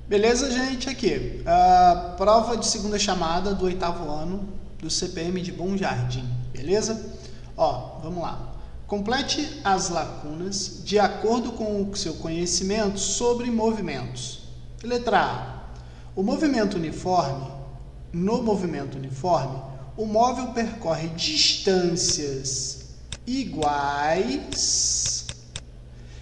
Beleza, gente? Aqui, a prova de segunda chamada do 8º ano do CPM de Bom Jardim, beleza? Ó, vamos lá. Complete as lacunas de acordo com o seu conhecimento sobre movimentos. Letra A. No movimento uniforme, o móvel percorre distâncias iguais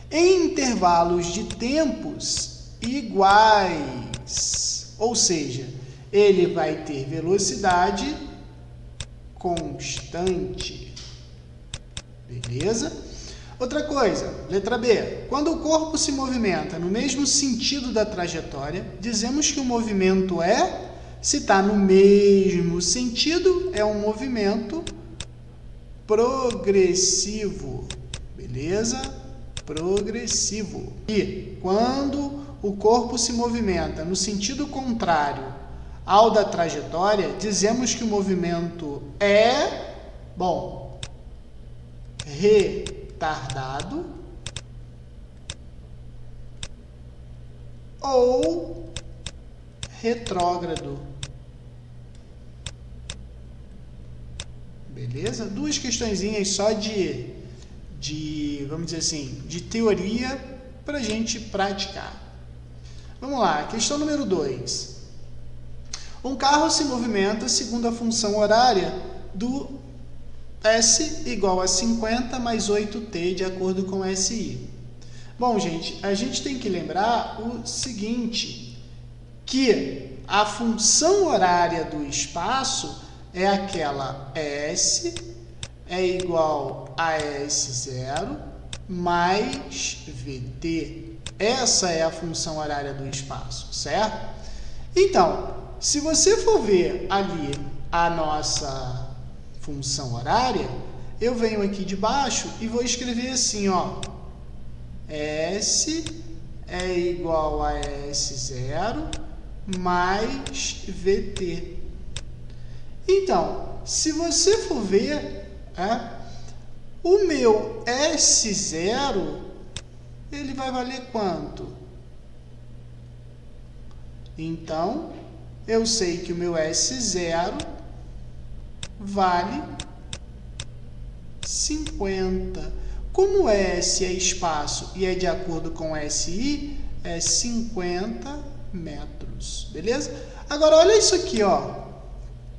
em intervalos de tempos iguais, ou seja, ele vai ter velocidade constante, beleza? Outra coisa, letra B, quando o corpo se movimenta no mesmo sentido da trajetória, dizemos que o movimento se está no mesmo sentido, é um movimento progressivo, beleza? Progressivo. E quando o corpo se movimenta no sentido contrário ao da trajetória, dizemos que o movimento retardado ou retrógrado. Beleza? Duas questõezinhas só vamos dizer assim, de teoria para a gente praticar. Vamos lá, questão número 2. Um carro se movimenta segundo a função horária do S igual a 50 mais 8t, de acordo com SI. Bom, gente, a gente tem que lembrar o seguinte, que a função horária do espaço é aquela S é igual a S0 mais VT. Essa é a função horária do espaço, certo? Então, se você for ver ali a nossa função horária, eu venho aqui de baixo e vou escrever assim, ó. S é igual a S0 mais VT. Então, se você for ver, o meu S0, ele vai valer quanto? Então, eu sei que o meu S0 vale 50. Como S é espaço e é de acordo com SI, é 50 metros, beleza? Agora, olha isso aqui, ó.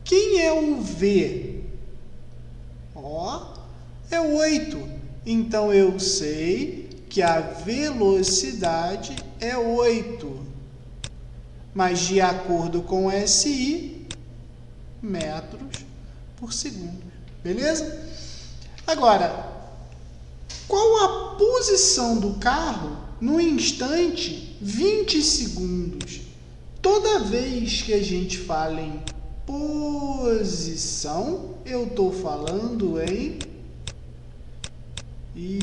Quem é o V? Ó, é 8. Então, eu sei que a velocidade é 8. Mas, de acordo com SI, metros por segundo. Beleza? Agora, qual a posição do carro no instante 20 segundos? Toda vez que a gente fala em posição, eu estou falando em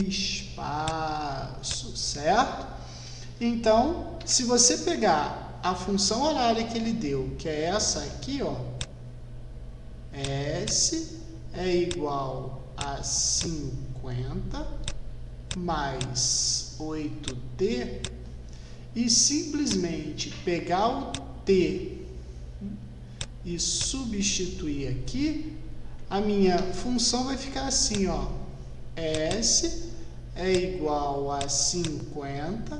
espaço, certo? Então, se você pegar a função horária que ele deu, que é essa aqui, ó, S é igual a 50 mais 8t, e simplesmente pegar o t e substituir aqui, a minha função vai ficar assim, ó. S é igual a 50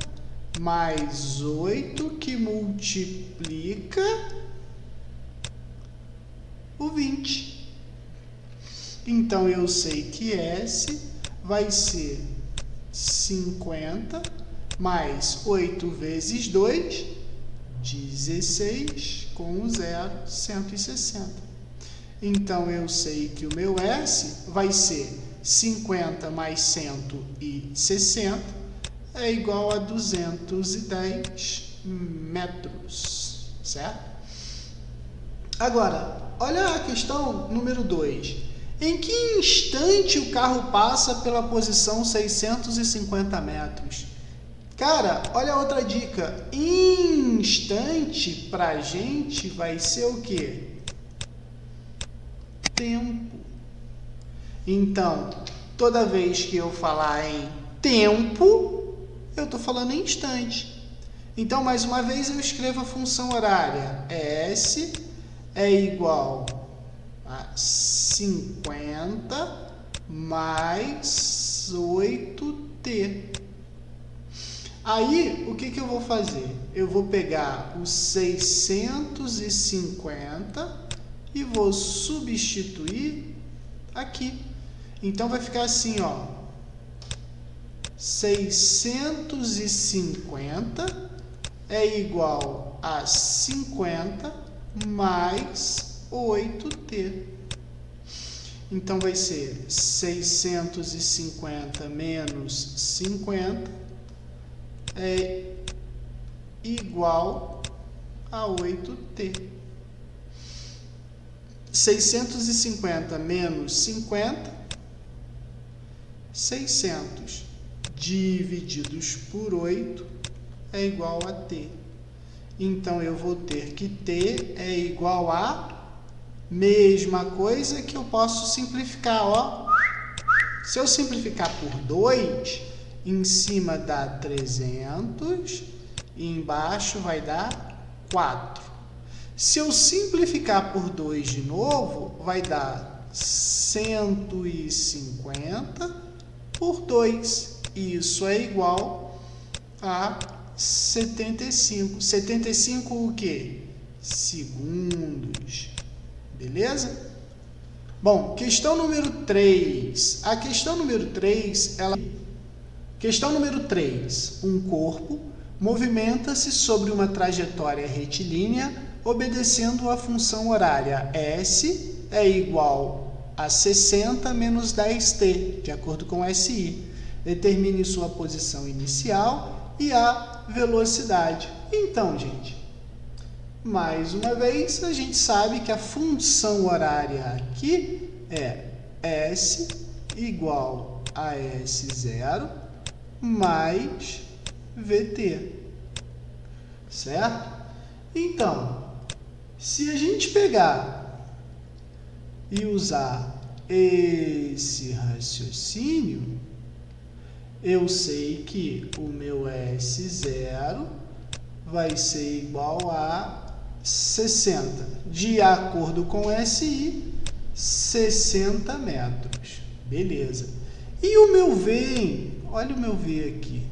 mais 8 que multiplica o 20. Então, eu sei que S vai ser 50 mais 8 vezes 2, 16, com 0, 160. Então, eu sei que o meu S vai ser 50 mais 160 é igual a 210 metros, certo? Agora, olha a questão número 2. Em que instante o carro passa pela posição 650 metros? Cara, olha outra dica. Instante para a gente vai ser o quê? Tempo. Então, toda vez que eu falar em tempo, eu estou falando em instante. Então, mais uma vez, eu escrevo a função horária. S é igual a 50 mais 8t. Aí, o que eu vou fazer? Eu vou pegar os 650 e vou substituir aqui. Então, vai ficar assim, ó. 650 é igual a 50 mais 8t. Então, vai ser 650 menos 50 é igual a 8t. 650 menos 50, 600 divididos por 8 é igual a t. Então, eu vou ter que t é igual a mesma coisa que eu posso simplificar, ó. Se eu simplificar por 2, em cima dá 300 e embaixo vai dar 4. Se eu simplificar por 2 de novo, vai dar 150 por 2. Isso é igual a 75. 75 o quê? Segundos. Beleza? Bom, questão número 3. A questão número 3, Questão número 3. Um corpo movimenta-se sobre uma trajetória retilínea obedecendo a função horária S é igual a 60 menos 10t, de acordo com SI. Determine sua posição inicial e a velocidade. Então, gente, mais uma vez, a gente sabe que a função horária aqui é S igual a S0 mais VT, certo? Então, se a gente pegar e usar esse raciocínio, eu sei que o meu S0 vai ser igual a 60. De acordo com SI, 60 metros. Beleza. E o meu V, hein? Olha o meu V aqui.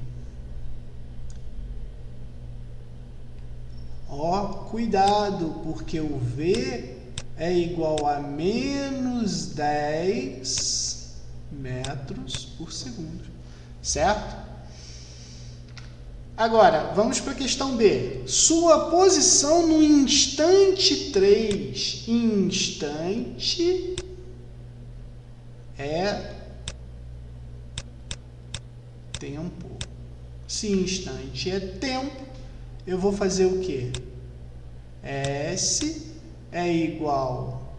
Ó, cuidado, porque o V é igual a menos 10 metros por segundo. Certo? Agora, vamos para a questão B. Sua posição no instante 3. Instante é tempo. Se instante é tempo, eu vou fazer o quê? S é igual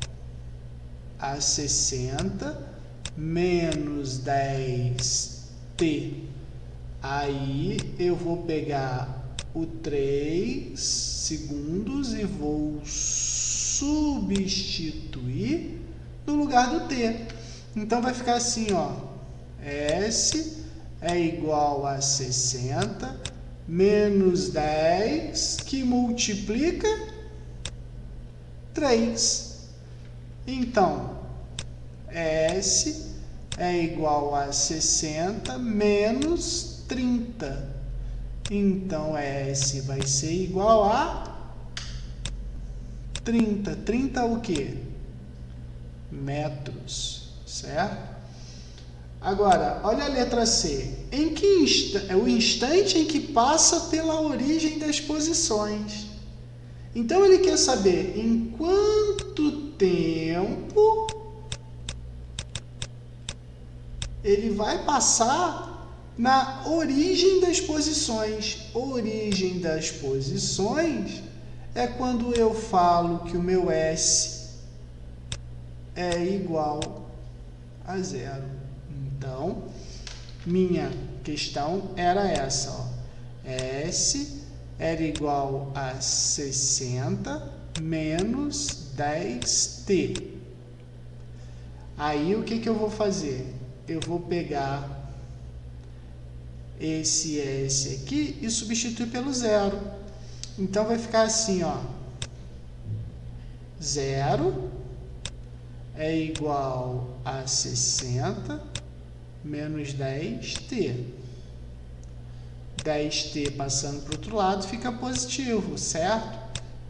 a 60 menos 10t. Aí eu vou pegar o 3 segundos e vou substituir no lugar do t. Então vai ficar assim, ó. S é igual a 60 menos 10 que multiplica 3. Então, S é igual a 60 menos 30. Então, S vai ser igual a 30. 30 o quê? Metros, certo? Agora, olha a letra C. Em que é o instante em que passa pela origem das posições. Então, ele quer saber em quanto tempo ele vai passar na origem das posições. Origem das posições é quando eu falo que o meu S é igual a 0. Então, minha questão era essa, ó. S era igual a 60 menos 10t. Aí, o que eu vou fazer? Eu vou pegar esse S aqui e substitui pelo 0. Então, vai ficar assim, ó. 0 é igual a 60 menos 10t. 10t passando para o outro lado fica positivo, certo?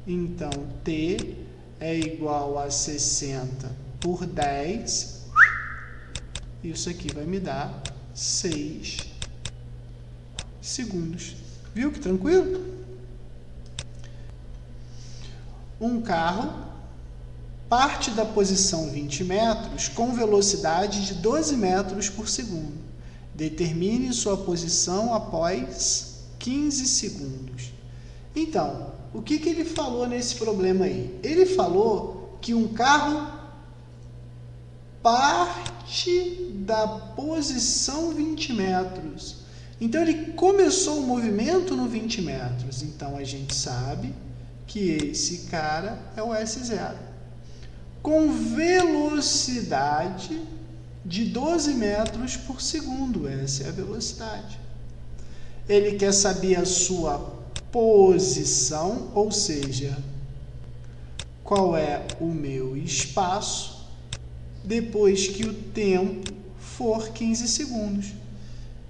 Então, t é igual a 60 por 10. Isso aqui vai me dar 6 segundos. Viu que tranquilo? Um carro parte da posição 20 metros com velocidade de 12 metros por segundo. Determine sua posição após 15 segundos. Então, o que ele falou nesse problema aí? Ele falou que um carro parte da posição 20 metros. Então, ele começou o movimento no 20 metros. Então, a gente sabe que esse cara é o S0. Com velocidade de 12 metros por segundo. Essa é a velocidade. Ele quer saber a sua posição, ou seja, qual é o meu espaço depois que o tempo for 15 segundos.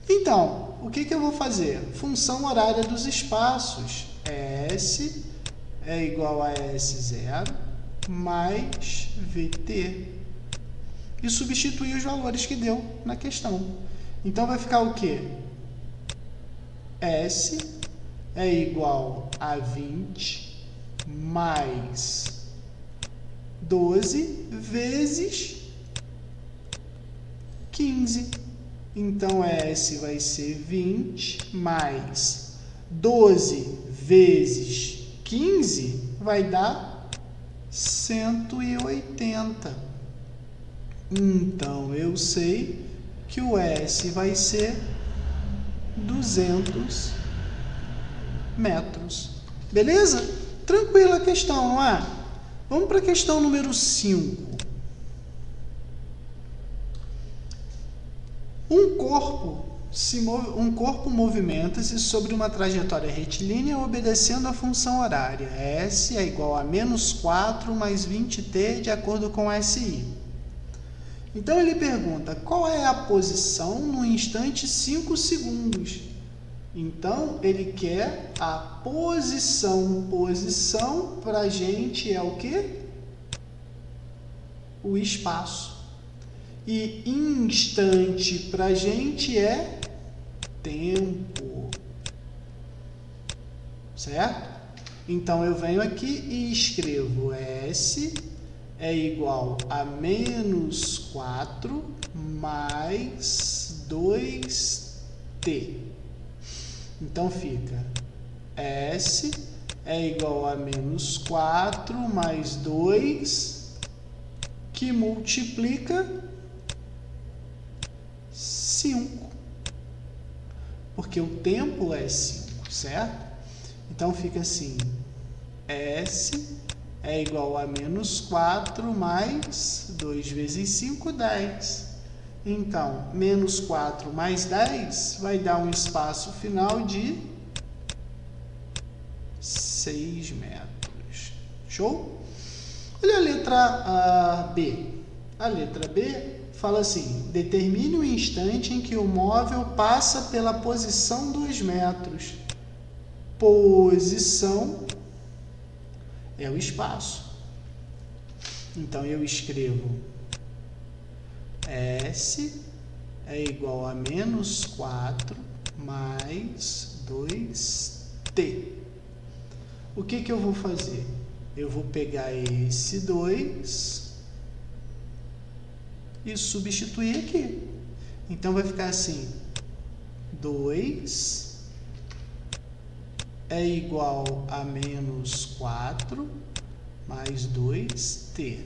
Então, o que eu vou fazer? Função horária dos espaços. S é igual a S0 mais VT. E substituir os valores que deu na questão. Então, vai ficar o quê? S é igual a 20 mais 12 vezes 15. Então, S vai ser 20 mais 12 vezes 15 vai dar 180. Então, eu sei que o S vai ser 200 metros. Beleza? Tranquila a questão, não é? Vamos para a questão número 5. Um corpo movimenta-se sobre uma trajetória retilínea obedecendo a função horária. S é igual a menos 4 mais 20t de acordo com SI. Então, ele pergunta qual é a posição no instante 5 segundos. Então, ele quer a posição. Posição, para a gente, é o quê? O espaço. E instante, para a gente, é tempo. Certo? Então, eu venho aqui e escrevo S é igual a menos 4 mais 2t. Então, fica S é igual a menos 4 mais 2, que multiplica 5. Porque o tempo é 5, certo? Então, fica assim, S é igual a menos 4 mais 2 vezes 5, 10. Então, menos 4 mais 10 vai dar um espaço final de 6 metros. Show? Olha a letra B. A letra B fala assim, determine o instante em que o móvel passa pela posição 2 metros. Posição é o espaço. Então, eu escrevo S é igual a menos 4 mais 2t. O que eu vou fazer? Eu vou pegar esse 2 e substituir aqui. Então, vai ficar assim, 2 é igual a menos 4 mais 2t.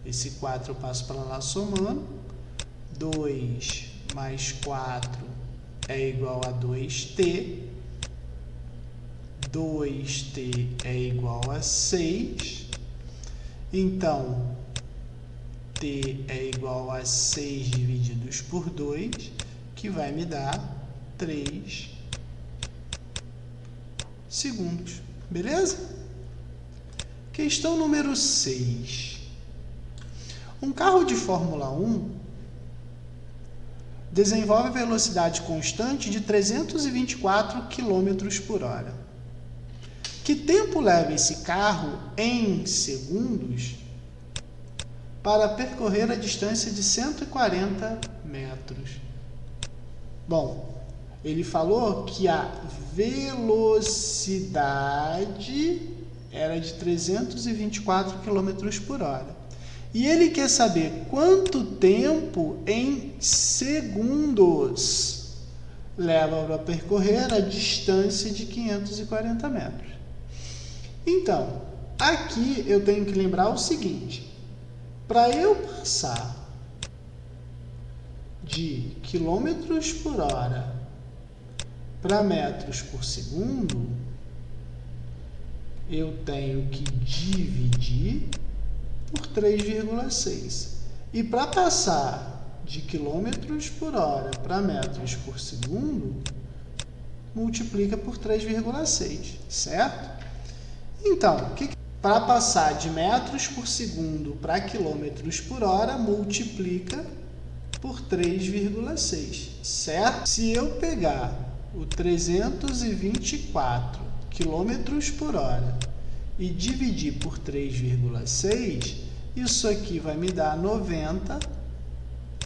Esse 4 eu passo para lá somando. 2 mais 4 é igual a 2t. 2t é igual a 6. Então, t é igual a 6 divididos por 2, que vai me dar 3 segundos. Beleza? Questão número 6. Um carro de Fórmula 1 desenvolve velocidade constante de 324 km por hora. Que tempo leva esse carro em segundos para percorrer a distância de 140 metros? Bom, ele falou que a velocidade era de 324 km por hora. E ele quer saber quanto tempo em segundos leva para percorrer a distância de 540 metros. Então, aqui eu tenho que lembrar o seguinte: para eu passar de quilômetros por hora para metros por segundo, eu tenho que dividir por 3,6. E para passar de quilômetros por hora para metros por segundo, multiplica por 3,6, certo? Então, para passar de metros por segundo para quilômetros por hora, multiplica por 3,6, certo? Se eu pegar o 324 quilômetros por hora e dividir por 3,6, isso aqui vai me dar 90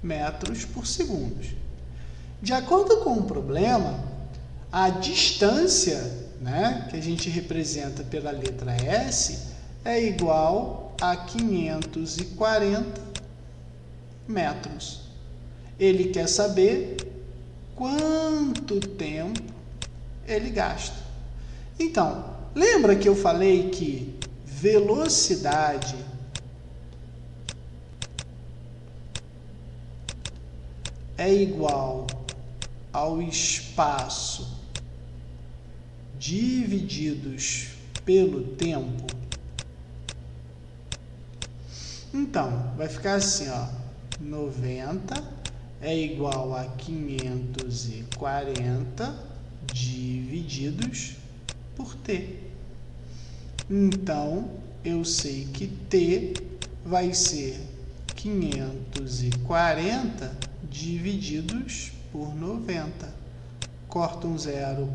metros por segundo. De acordo com o problema, a distância, que a gente representa pela letra S, é igual a 540 metros. Ele quer saber quanto tempo ele gasta. Então, lembra que eu falei que velocidade é igual ao espaço divididos pelo tempo? Então, vai ficar assim, 90 é igual a 540 divididos por t. Então, eu sei que t vai ser 540 divididos por 90. Corta um zero,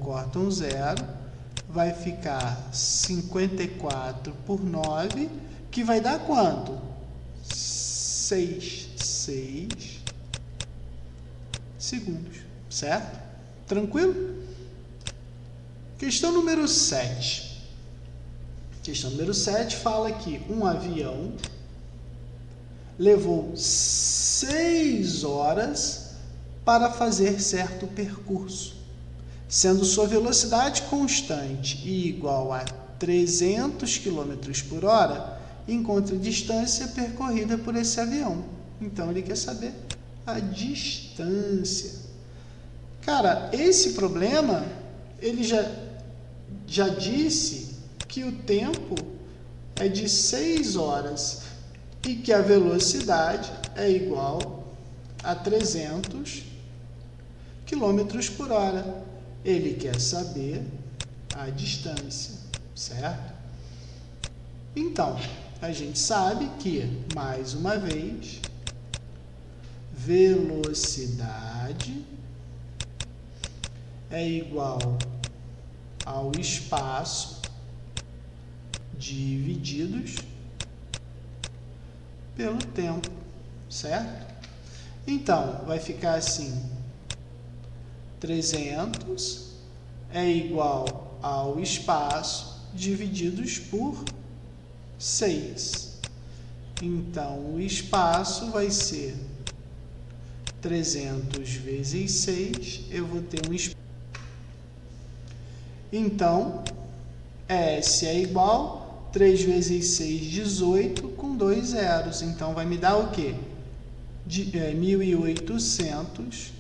vai ficar 54 por 9, que vai dar quanto? 6 segundos, certo? Tranquilo? Questão número 7. Questão número 7 fala que um avião levou 6 horas para fazer certo percurso, sendo sua velocidade constante e igual a 300 km por hora, encontre a distância percorrida por esse avião. Então, ele quer saber a distância. Cara, esse problema, ele já disse que o tempo é de 6 horas e que a velocidade é igual a 300 km por hora. Ele quer saber a distância, certo? Então, a gente sabe que, mais uma vez, velocidade é igual ao espaço divididos pelo tempo, certo? Então, vai ficar assim: 300 é igual ao espaço divididos por 6. Então, o espaço vai ser 300 vezes 6, eu vou ter um espaço. Então, S é igual 3 vezes 6, 18, com 2 zeros. Então, vai me dar o quê? 1.800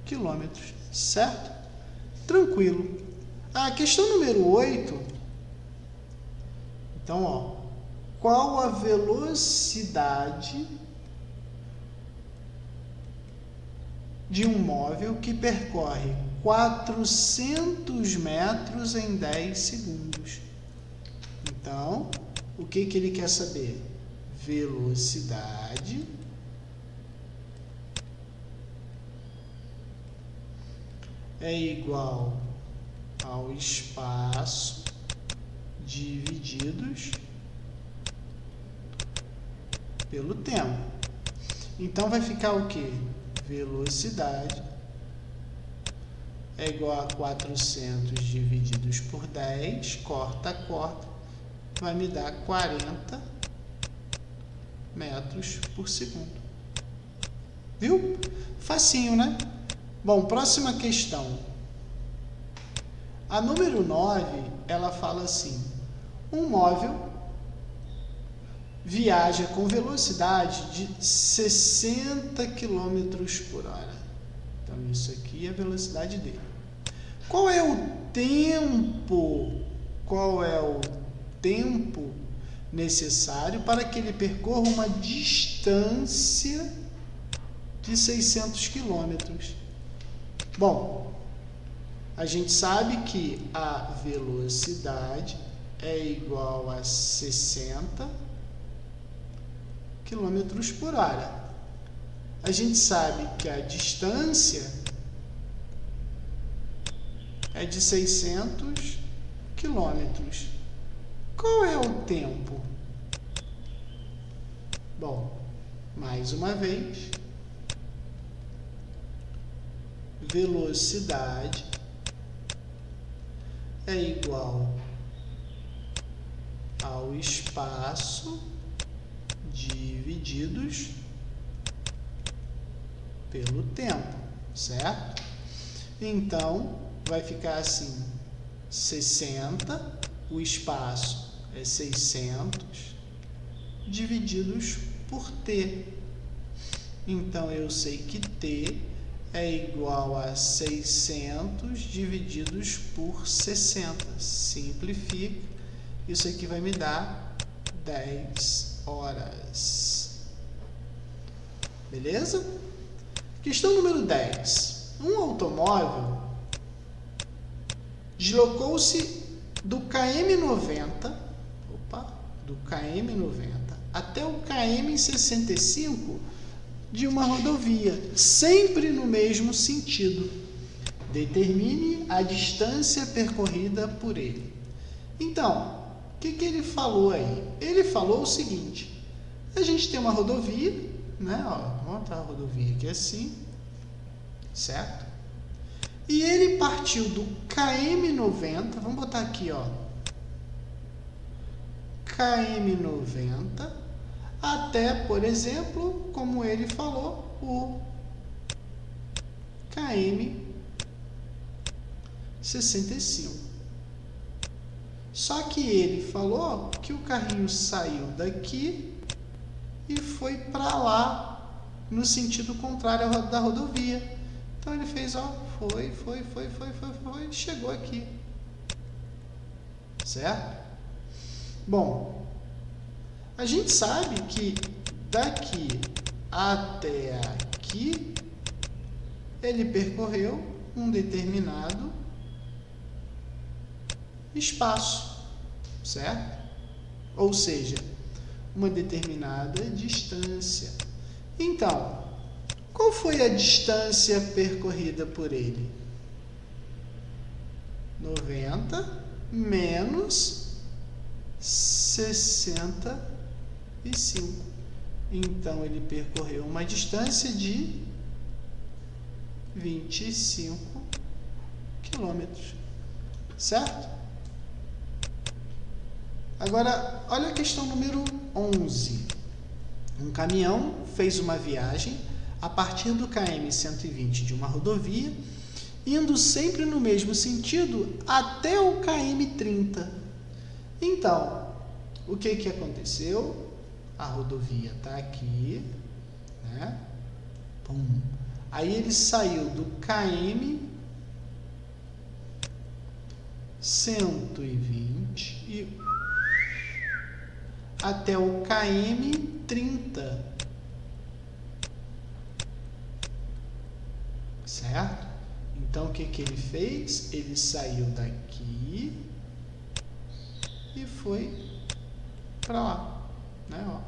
quilômetros, certo? Tranquilo. A questão número 8. Então, qual a velocidade de um móvel que percorre 400 metros em 10 segundos. Então, o que ele quer saber? Velocidade é igual ao espaço divididos pelo tempo. Então, vai ficar o quê? Velocidade é igual a 400 divididos por 10, corta, vai me dar 40 metros por segundo. Viu? Facinho, né? Bom, próxima questão. A número 9, ela fala assim: um móvel viaja com velocidade de 60 km por hora. Então, isso aqui é a velocidade dele. Qual é o tempo? Qual é o tempo necessário para que ele percorra uma distância de 600 km? Bom, a gente sabe que a velocidade é igual a 60 km por hora. A gente sabe que a distância é de 600 km. Qual é o tempo? Bom, mais uma vez, velocidade é igual ao espaço divididos pelo tempo, certo? Então, vai ficar assim: 60, o espaço é 600, divididos por t. Então, eu sei que t é igual a 600 divididos por 60. Simplifica. Isso aqui vai me dar 10 horas. Beleza? Questão número 10. Um automóvel deslocou-se do km 90 até o km 65 de uma rodovia, sempre no mesmo sentido. Determine a distância percorrida por ele. Então, o que ele falou aí? Ele falou o seguinte: a gente tem uma rodovia, né? Ó, vamos botar a rodovia aqui assim, certo? E ele partiu do km 90, vamos botar aqui, ó, km 90, até, por exemplo, como ele falou, o km 65. Só que ele falou que o carrinho saiu daqui e foi para lá, no sentido contrário da rodovia. Então ele fez, ó, foi, chegou aqui. Certo? Bom, a gente sabe que daqui até aqui ele percorreu um determinado espaço, certo? Ou seja, uma determinada distância. Então, qual foi a distância percorrida por ele? 90 menos 65. Então, ele percorreu uma distância de 25 quilômetros. Certo? Agora, olha a questão número 11. Um caminhão fez uma viagem a partir do km 120 de uma rodovia, indo sempre no mesmo sentido até o km 30. Então, o que aconteceu? A rodovia está aqui, né? Pum. Aí ele saiu do km 120 e até o km 30. Certo? Então, o que ele fez? Ele saiu daqui e foi para lá, né? Ó,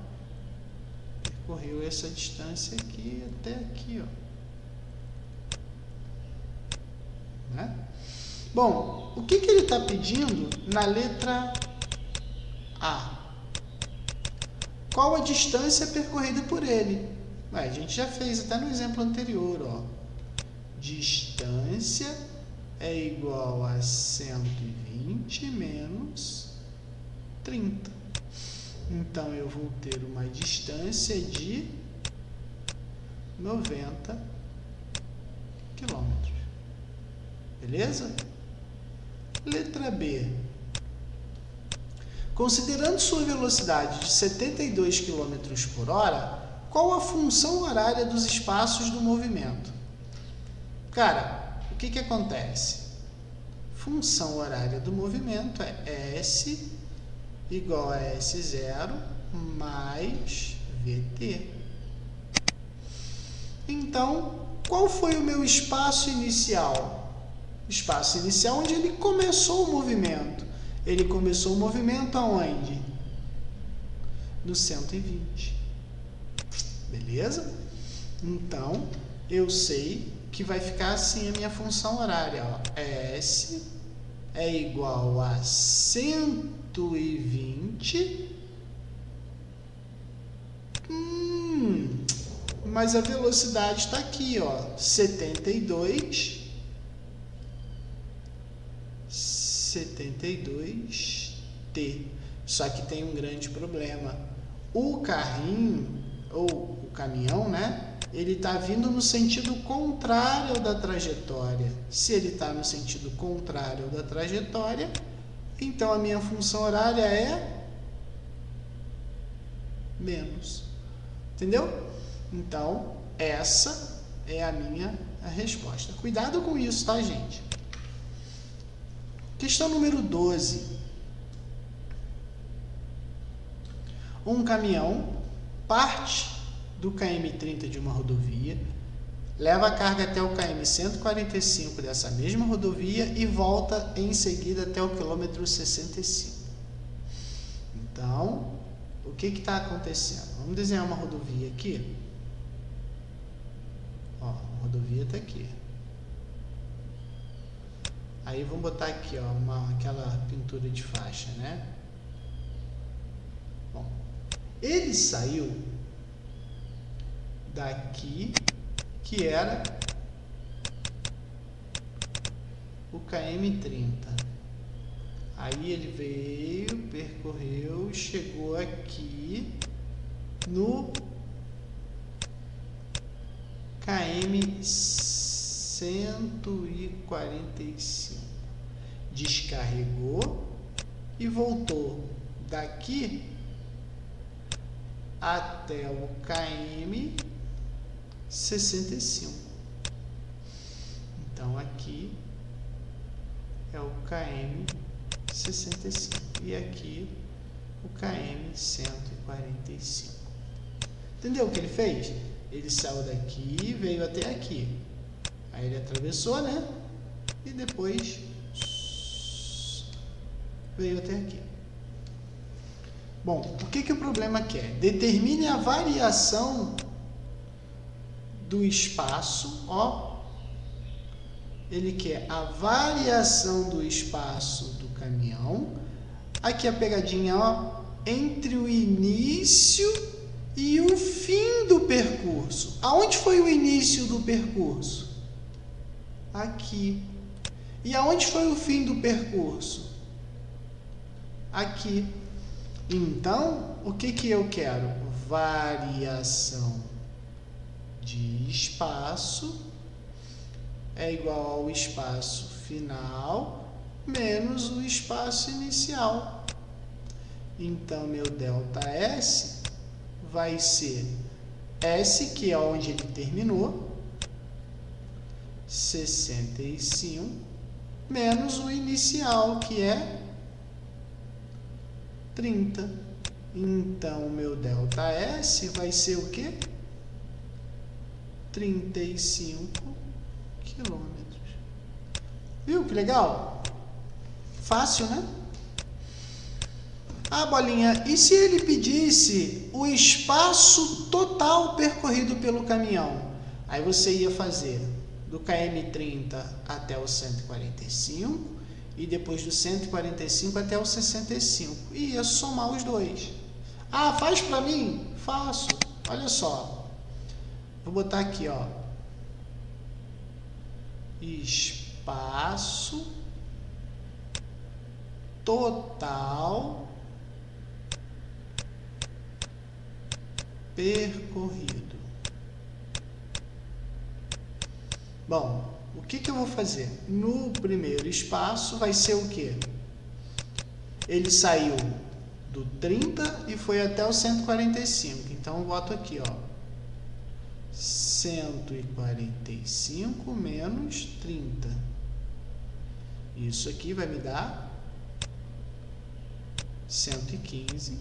percorreu essa distância aqui até aqui, ó. Né? Bom, o que ele está pedindo na letra A? Qual a distância percorrida por ele? Ué, a gente já fez até no exemplo anterior, ó. Distância é igual a 120 menos 30. Então, eu vou ter uma distância de 90 quilômetros. Beleza? Letra B. Considerando sua velocidade de 72 km por hora, qual a função horária dos espaços do movimento? Cara, o que acontece? Função horária do movimento é S igual a S0 mais VT. Então, qual foi o meu espaço inicial? Espaço inicial onde ele começou o movimento. Ele começou o movimento aonde? No 120. Beleza? Então, eu sei que vai ficar assim a minha função horária. Ó. S é igual a 120. Mas a velocidade está aqui, ó. 72 T. Só que tem um grande problema. O carrinho, ou o caminhão, né? Ele está vindo no sentido contrário da trajetória. Se ele está no sentido contrário da trajetória, então a minha função horária é menos. Entendeu? Então, essa é a minha resposta. Cuidado com isso, tá, gente? Questão número 12. Um caminhão parte do KM30 de uma rodovia, leva a carga até o KM145 dessa mesma rodovia e volta em seguida até o quilômetro 65. Então, o que está acontecendo? Vamos desenhar uma rodovia aqui. Ó, a rodovia está aqui. Aí vamos botar aqui, ó, aquela pintura de faixa, né? Bom, ele saiu daqui, que era o KM30. Aí ele veio, percorreu, chegou aqui no KM 145. Descarregou e voltou daqui até o KM 65. Então aqui é o KM 65 e aqui o KM 145. Entendeu o que ele fez? Ele saiu daqui, veio até aqui. Aí ele atravessou, né? E depois veio até aqui. Bom, o que o problema quer? Determine a variação do espaço, ó. Ele quer a variação do espaço do caminhão. Aqui a pegadinha, ó, entre o início e o fim do percurso. Aonde foi o início do percurso? Aqui. E aonde foi o fim do percurso? Aqui. Então, o que eu quero? Variação de espaço é igual ao espaço final menos o espaço inicial. Então, meu ΔS vai ser S, que é onde ele terminou, 65, menos o inicial, que é 30. Então, o meu ΔS vai ser o quê? 35 quilômetros. Viu que legal? Fácil, né? Ah, Bolinha, e se ele pedisse o espaço total percorrido pelo caminhão? Aí você ia fazer do km30 até o 145 e depois do 145 até o 65. E ia somar os dois. Ah, faz para mim? Faço. Olha só. Vou botar aqui, ó. Espaço total percorrido. Bom, o que eu vou fazer? No primeiro espaço vai ser o quê? Ele saiu do 30 e foi até o 145. Então eu boto aqui, ó. 145 menos 30. Isso aqui vai me dar 115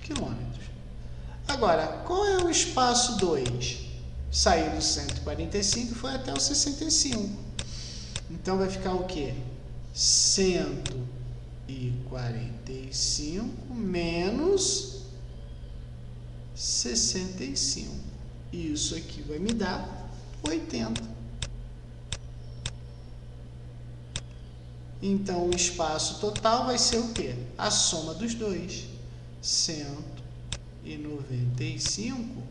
quilômetros. Agora, qual é o espaço 2? Saiu do 145 e foi até o 65. Então vai ficar o quê? 145 menos 65. E isso aqui vai me dar 80. Então, o espaço total vai ser o quê? A soma dos dois. 195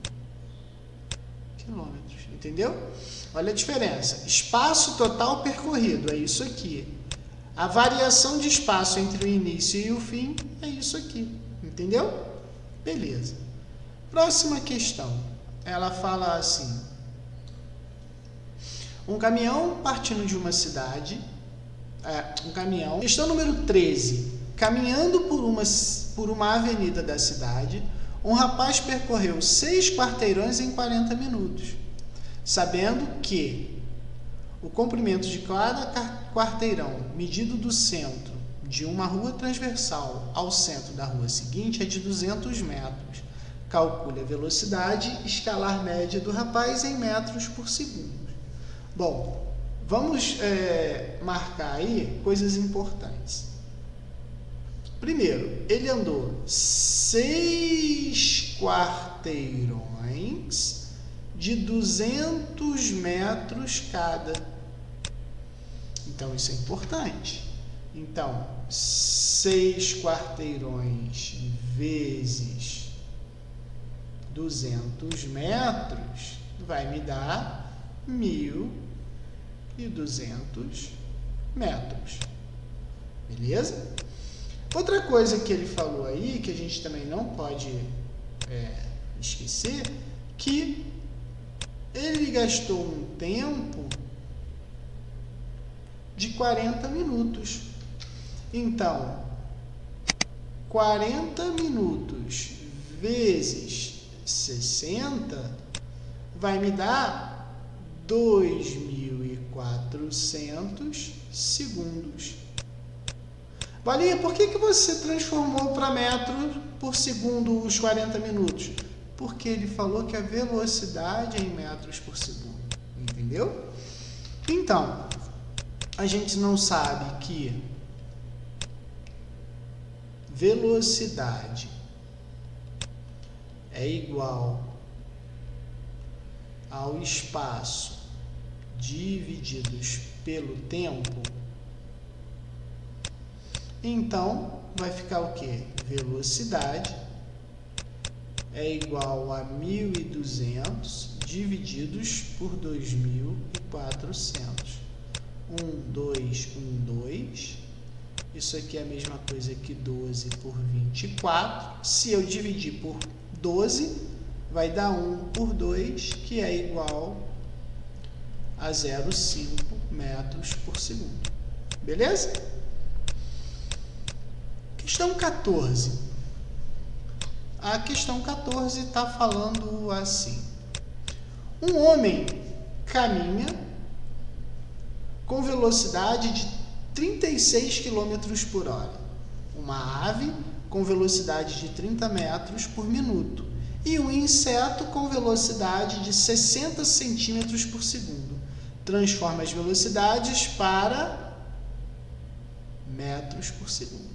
quilômetros. Entendeu? Olha a diferença. Espaço total percorrido é isso aqui. A variação de espaço entre o início e o fim é isso aqui. Entendeu? Beleza. Próxima questão. Ela fala assim: um caminhão partindo de uma cidade, questão número 13, caminhando por uma avenida da cidade, um rapaz percorreu 6 quarteirões em 40 minutos, sabendo que o comprimento de cada quarteirão, medido do centro de uma rua transversal ao centro da rua seguinte, é de 200 metros. Calcule a velocidade escalar média do rapaz em metros por segundo. Bom, vamos marcar aí coisas importantes. Primeiro, ele andou 6 quarteirões de 200 metros cada. Então, isso é importante. Então, 6 quarteirões vezes 200 metros vai me dar 1.200 metros. Beleza? Outra coisa que ele falou aí, que a gente também não pode esquecer, que ele gastou um tempo de 40 minutos. Então, 40 minutos vezes 60 vai me dar 2.400 segundos. Bolinha, por que você transformou para metro por segundo os 40 minutos? Porque ele falou que a velocidade é em metros por segundo. Entendeu? Então, a gente não sabe que velocidade é igual ao espaço divididos pelo tempo. Então, vai ficar o quê? Velocidade é igual a 1.200 divididos por 2.400. 1, 2, 1, 2. Isso aqui é a mesma coisa que 12 por 24. Se eu dividir por 12, vai dar 1 por 2, que é igual a 0,5 metros por segundo. Beleza? Questão 14. A questão 14 está falando assim: um homem caminha com velocidade de 36 km por hora. Uma ave com velocidade de 30 metros por minuto. E um inseto com velocidade de 60 centímetros por segundo. Transforma as velocidades para metros por segundo.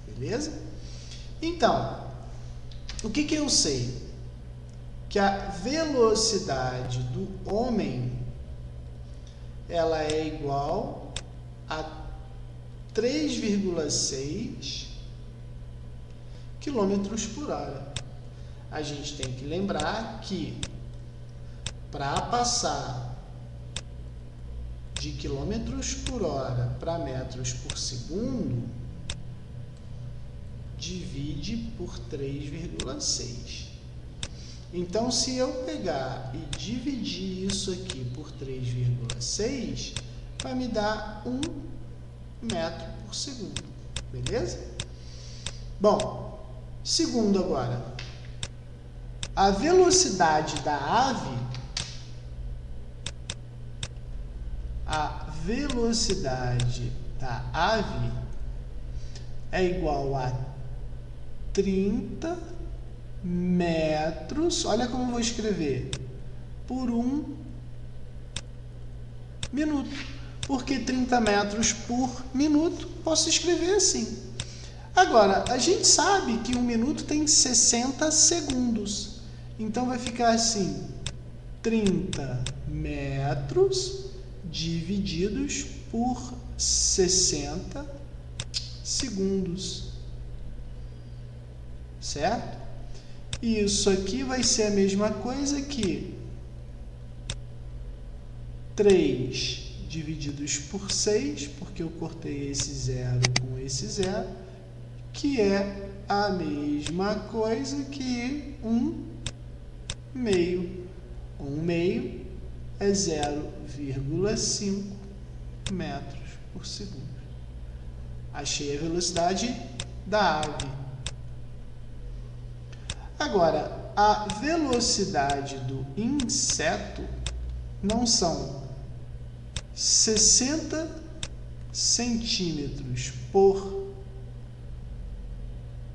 Beleza? Então, o que eu sei? Que a velocidade do homem ela é igual a 3,6 quilômetros por hora. A gente tem que lembrar que para passar de quilômetros por hora para metros por segundo, divide por 3,6. Então, se eu pegar e dividir isso aqui por 3,6, vai me dar 1 metro por segundo. Beleza? Bom, segundo agora. A velocidade da ave, é igual a 30 metros, olha como eu vou escrever, por 1 minuto. Porque 30 metros por minuto, posso escrever assim. Agora, a gente sabe que 1 minuto tem 60 segundos. Então, vai ficar assim, 30 metros divididos por 60 segundos. Certo? E isso aqui vai ser a mesma coisa que 3 divididos por 6, porque eu cortei esse zero com esse zero, que é a mesma coisa que 1 meio. 1 meio é 0,5 metros por segundo. Achei a velocidade da ave. Agora, a velocidade do inseto não são 60 centímetros por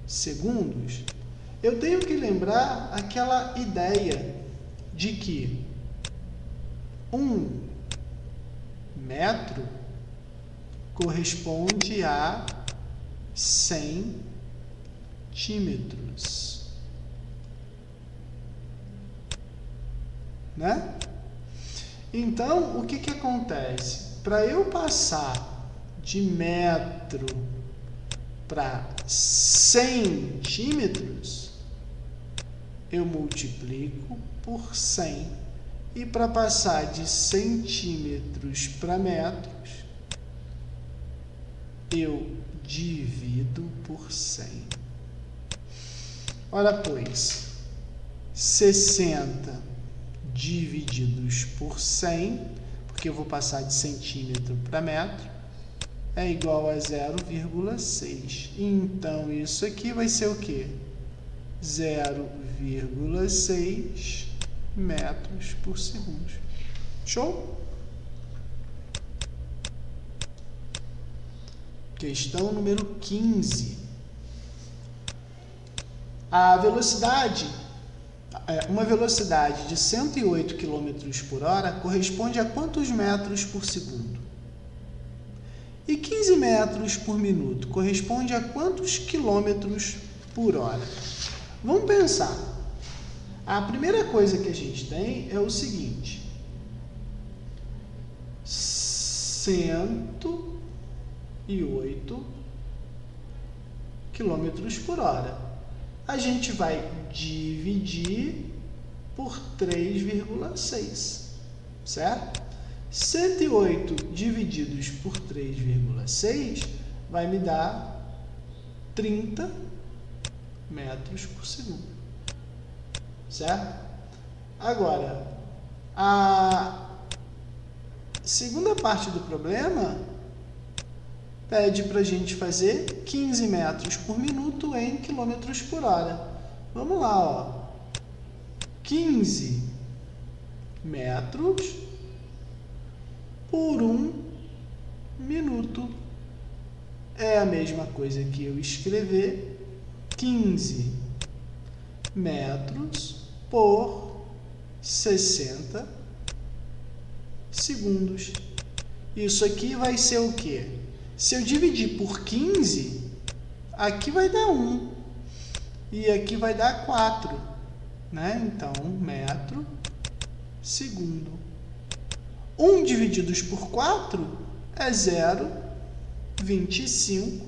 segundos. Eu tenho que lembrar aquela ideia de que 1 metro corresponde a 100 centímetros. Né? Então, o que acontece? Para eu passar de metro para centímetros, eu multiplico por 100. E para passar de centímetros para metros, eu divido por 100. Ora, pois, 60 divididos por 100, porque eu vou passar de centímetro para metro, é igual a 0,6. Então, isso aqui vai ser o quê? 0,6 metros por segundo. Show? Questão número 15. Uma velocidade de 108 km por hora corresponde a quantos metros por segundo? E 15 metros por minuto corresponde a quantos quilômetros por hora? Vamos pensar. A primeira coisa que a gente tem é o seguinte: 108 quilômetros por hora. A gente vai dividir por 3,6, certo? 108 divididos por 3,6 vai me dar 30 metros por segundo, certo? Agora, a segunda parte do problema pede para a gente fazer 15 metros por minuto em quilômetros por hora. Vamos lá, ó. 15 metros por 1 minuto. É a mesma coisa que eu escrever 15 metros por 60 segundos. Isso aqui vai ser o quê? Se eu dividir por 15, aqui vai dar 1 e aqui vai dar 4, né? Então, metro segundo. 1 divididos por 4 é 0,25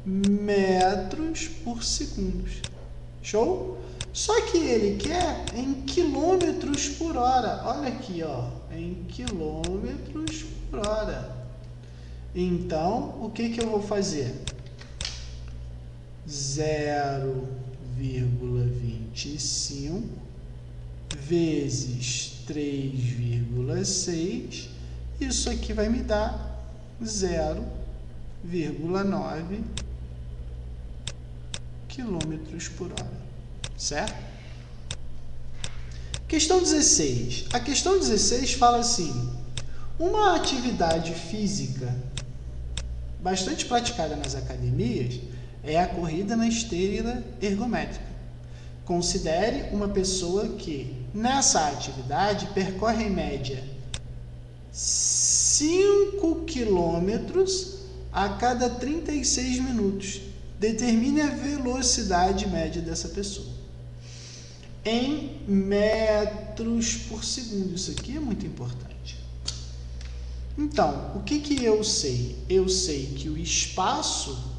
metros por segundo. Show? Só que ele quer em quilômetros por hora. Olha aqui, ó, em quilômetros por hora. Então, o que eu vou fazer? 0,25 vezes 3,6. Isso aqui vai me dar 0,9 quilômetros por hora. Certo? Questão 16. A questão 16 fala assim: uma atividade física bastante praticada nas academias é a corrida na esteira ergométrica. Considere uma pessoa que, nessa atividade, percorre em média 5 quilômetros a cada 36 minutos. Determine a velocidade média dessa pessoa em metros por segundo. Isso aqui é muito importante. Então, o que eu sei? Eu sei que o espaço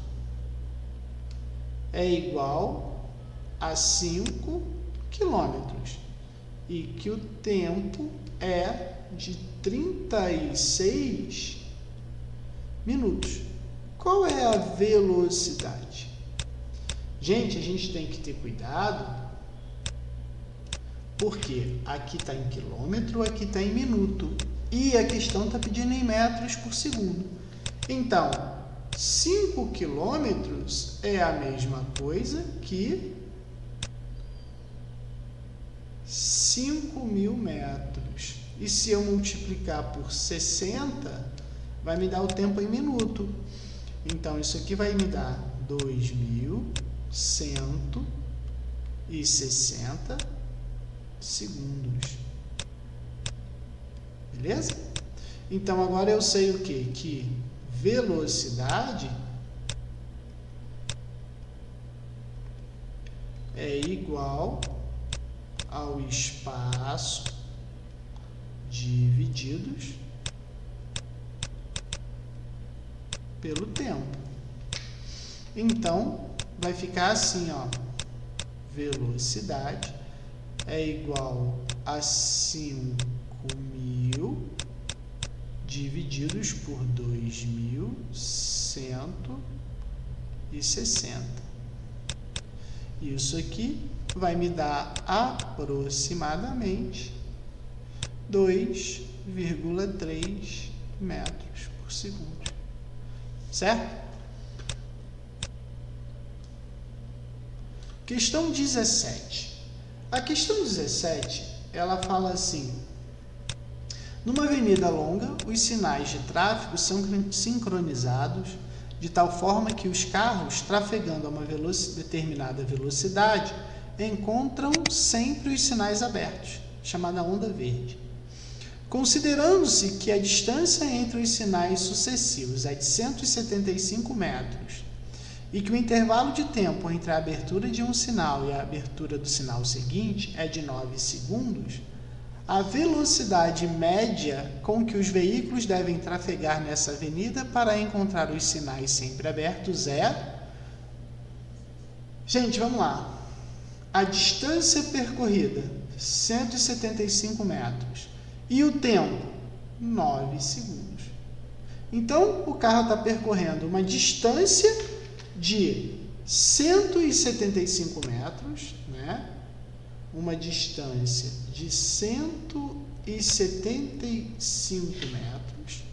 é igual a 5 quilômetros e que o tempo é de 36 minutos. Qual é a velocidade? Gente, a gente tem que ter cuidado, porque aqui está em quilômetro, aqui está em minuto. E a questão está pedindo em metros por segundo. Então, 5 quilômetros é a mesma coisa que 5.000 metros. E se eu multiplicar por 60, vai me dar o tempo em minuto. Então, isso aqui vai me dar 2.160 segundos. Beleza? Então, agora eu sei o quê? Que velocidade é igual ao espaço divididos pelo tempo. Então, vai ficar assim, ó. Velocidade é igual a 5.000 divididos por 2.160. Isso aqui vai me dar aproximadamente 2,3 metros por segundo. Certo? Questão 17. A questão 17, ela fala assim: numa avenida longa, os sinais de tráfego são sincronizados de tal forma que os carros, trafegando a uma determinada velocidade, encontram sempre os sinais abertos, chamada onda verde. Considerando-se que a distância entre os sinais sucessivos é de 175 metros e que o intervalo de tempo entre a abertura de um sinal e a abertura do sinal seguinte é de 9 segundos, a velocidade média com que os veículos devem trafegar nessa avenida para encontrar os sinais sempre abertos é... Gente, vamos lá. A distância percorrida, 175 metros. E o tempo, 9 segundos. Então, o carro está percorrendo uma distância de 175 metros, né? Uma distância de 175 metros.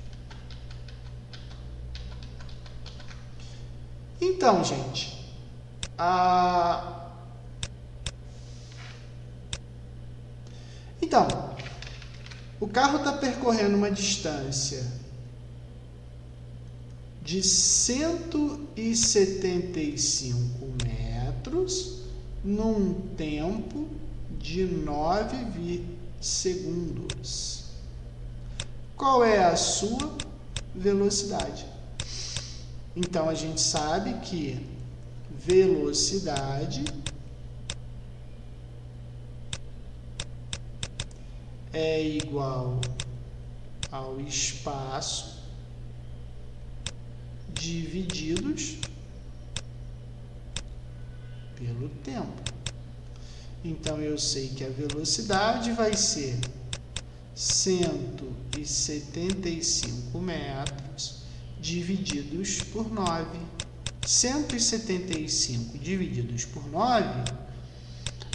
Então, gente, o carro está percorrendo uma distância de 175 metros num tempo de 9 segundos. Qual é a sua velocidade? Então, a gente sabe que velocidade é igual ao espaço divididos pelo tempo. Então, eu sei que a velocidade vai ser 175 metros divididos por 9. 175 divididos por 9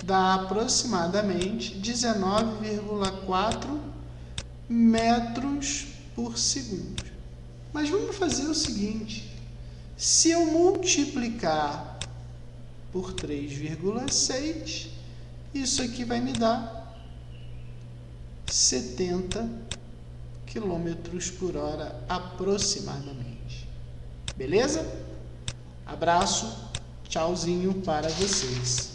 dá aproximadamente 19,4 metros por segundo. Mas vamos fazer o seguinte: se eu multiplicar por 3,6, isso aqui vai me dar 70 quilômetros por hora aproximadamente. Beleza? Abraço, tchauzinho para vocês.